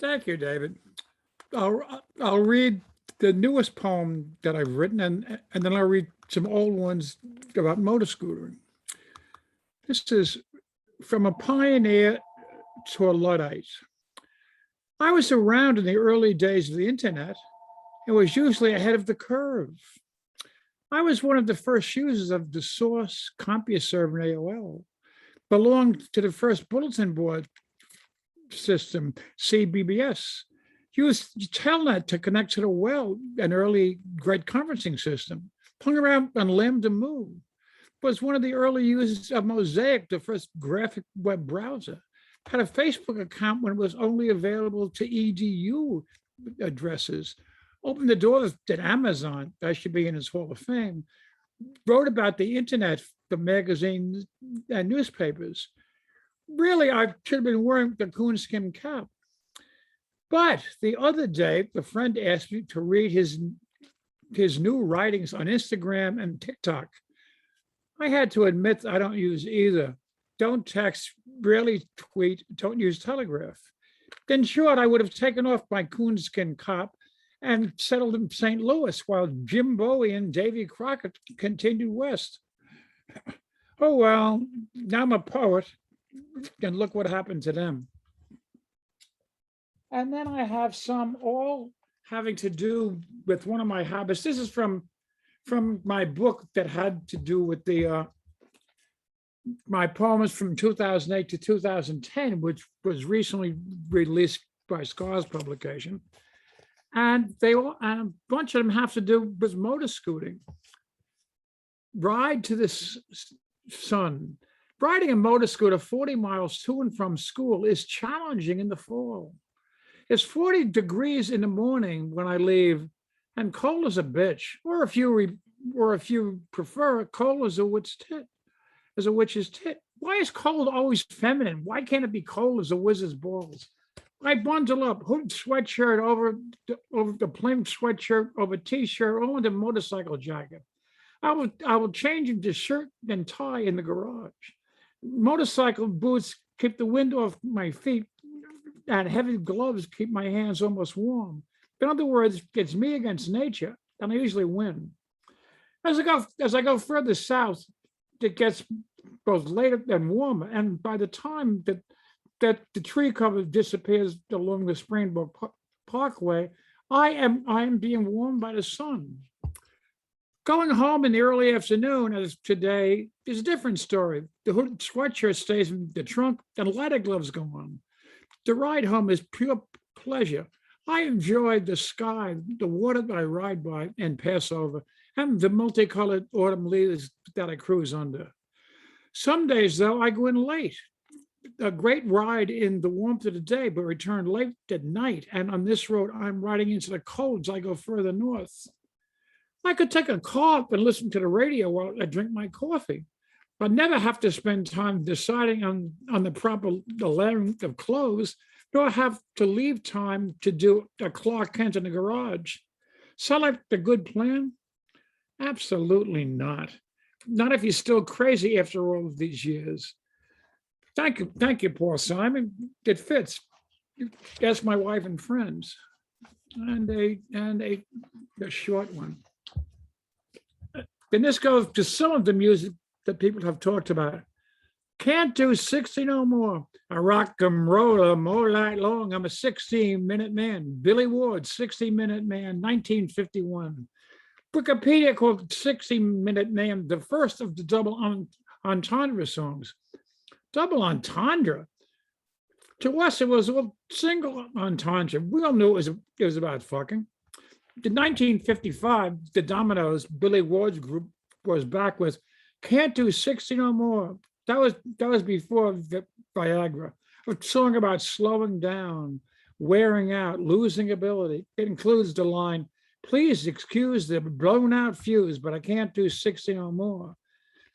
Thank you, David. I'll read the newest poem that I've written, and then I'll read some old ones about motor scootering. This is from a pioneer to a Luddite. I was around in the early days of the internet and was usually ahead of the curve. I was one of the first users of the Source CompuServe and AOL, belonged to the first bulletin board system, CBBS, used Telnet to connect to the well, an early great conferencing system, hung around on Lambda Mu, was one of the early users of Mosaic, the first graphic web browser, had a Facebook account when it was only available to EDU addresses, opened the doors to Amazon, that should be in his Hall of Fame, wrote about the internet, the magazines and newspapers. Really, I should have been wearing the coonskin cap. But the other day, the friend asked me to read his new writings on Instagram and TikTok. I had to admit I don't use either. Don't text, rarely tweet, don't use Telegraph. In short, I would have taken off my coonskin cap and settled in St. Louis while Jim Bowie and Davy Crockett continued west. Oh, well, now I'm a poet, and look what happened to them. And then I have some all having to do with one of my hobbies. This is from my book that had to do with my poems from 2008 to 2010, which was recently released by Scars Publication. And a bunch of them have to do with motor scooting. Ride to the sun. Riding a motor scooter 40 miles to and from school is challenging in the fall. It's 40 degrees in the morning when I leave, and cold as a bitch. Or if you prefer, cold as a witch's tit. Why is cold always feminine? Why can't it be cold as a wizard's balls? I bundle up, hood sweatshirt over the plain sweatshirt over t-shirt, all into motorcycle jacket. I will change into shirt and tie in the garage. Motorcycle boots keep the wind off my feet, and heavy gloves keep my hands almost warm. In other words, it's me against nature, and I usually win. As I go further south, it gets both later and warmer, and by the time that the tree cover disappears along the Springbrook Parkway, I am being warmed by the sun. Going home in the early afternoon, as today, is a different story. The hooded sweatshirt stays in the trunk, and lighter gloves go on. The ride home is pure pleasure. I enjoy the sky, the water that I ride by and pass over, and the multicolored autumn leaves that I cruise under. Some days, though, I go in late. A great ride in the warmth of the day, but return late at night. And on this road, I'm riding into the cold as I go further north. I could take a car and listen to the radio while I drink my coffee, but never have to spend time deciding on the length of clothes, nor have to leave time to do a Clark Kent in the garage. Sound like a good plan? Absolutely not. Not if you're still crazy after all of these years. Thank you, Paul Simon. It fits. Ask my wife and friends. And a short one. And this goes to some of the music that people have talked about. Can't do 60 no more. I rock 'em, roll 'em all night long. I'm a 60-minute man. Billy Ward, 60-minute man, 1951. Wikipedia called 60-minute man the first of the double entendre songs. Double entendre? To us, it was a single entendre. We all knew it was about fucking. In 1955, the Dominoes, Billy Ward's group, was back with Can't Do 60 No More. That was before Viagra, a song about slowing down, wearing out, losing ability. It includes the line, please excuse the blown out fuse, but I can't do 60 no more.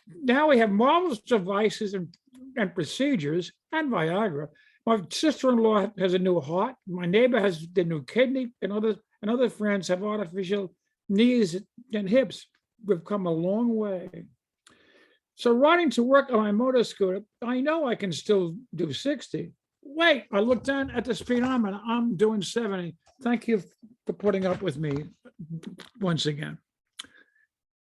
Now we have marvelous devices and procedures and Viagra. My sister-in-law has a new heart. My neighbor has the new kidney, and other friends have artificial knees and hips. We've come a long way. So riding to work on my motor scooter, I know I can still do 60. wait, I looked down at the speedometer. I'm doing 70. Thank you for putting up with me once again.